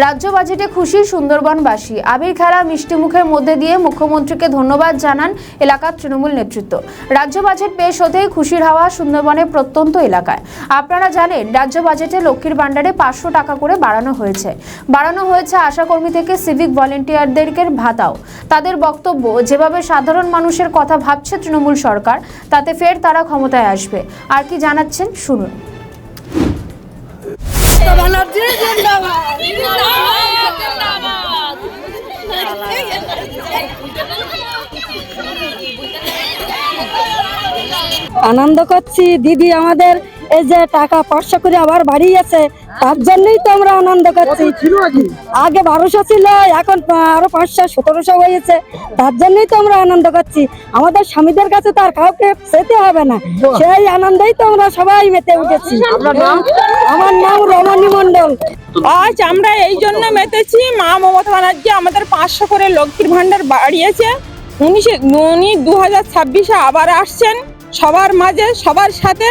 রাজ্য বাজেটে খুশি সুন্দরবনবাসী। আবির খেলা মিষ্টি মুখের মধ্যে দিয়ে মুখ্যমন্ত্রীকে ধন্যবাদ জানান এলাকার তৃণমূল নেতৃত্ব। রাজ্য বাজেট পেশ হতেই খুশির হাওয়া সুন্দরবনের প্রত্যন্ত এলাকায়। আপনারা জানেন, রাজ্য বাজেটে লক্ষ্মীর ভাণ্ডারে 500 টাকা করে বাড়ানো হয়েছে আশাকর্মী থেকে সিভিক ভলেন্টিয়ারদেরকে ভাতাও। তাদের বক্তব্য, যেভাবে সাধারণ মানুষের কথা ভাবছে তৃণমূল সরকার, তাতে ফের তারা ক্ষমতায় আসবে। আর কি জানাচ্ছেন শুনুন। আনন্দ করছি দিদি, আমাদের এই যে টাকা 500 করে আবার বাড়িয়েছে, তার জন্যই তো আমরা আনন্দ করছি। আগে 1200 ছিল, এখন আরো 500-1700 হয়েছে, তার জন্যই তো আমরা আনন্দ করছি। আমাদের স্বামীদের কাছে তার কাউকে যেতে হবে না, সেই আনন্দেই তো আমরা সবাই মেতে উঠেছি। আমার নাম রমণী মণ্ডল। আজ আমরা এই জন্য মেতেছি, মা মমতা ব্যানার্জি আমাদের 500 করে লক্ষ্মীর ভাণ্ডার বাড়িয়েছে। উনি 2026-এ আবার আসছেন সবার মাঝে, সবার সাথে।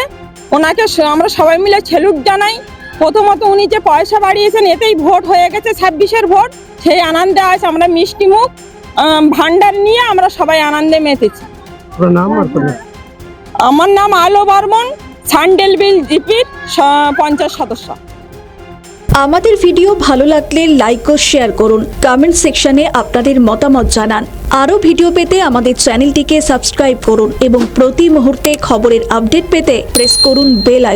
ওনাকে আমরা সবাই মিলে সেলুট জানাই। প্রথমত উনি যে পয়সা বাড়িয়েছেন, এতেই ভোট হয়ে গেছে 26-এর ভোট। সেই আনন্দে আজ আমরা মিষ্টি মুখ ভাণ্ডার নিয়ে আমরা সবাই আনন্দে মেতেছি। আমার নাম আলো বর্মন, সান্ডেলবিল জিপির পঞ্চায়েত সদস্য। আমাদের ভিডিও ভালো লাগলে লাইক ও শেয়ার করুন, কমেন্ট সেকশনে আপনাদের মতামত জানান। আরও ভিডিও পেতে আমাদের চ্যানেলটিকে সাবস্ক্রাইব করুন এবং প্রতি মুহূর্তে খবরের আপডেট পেতে প্রেস করুন বেল আইকন।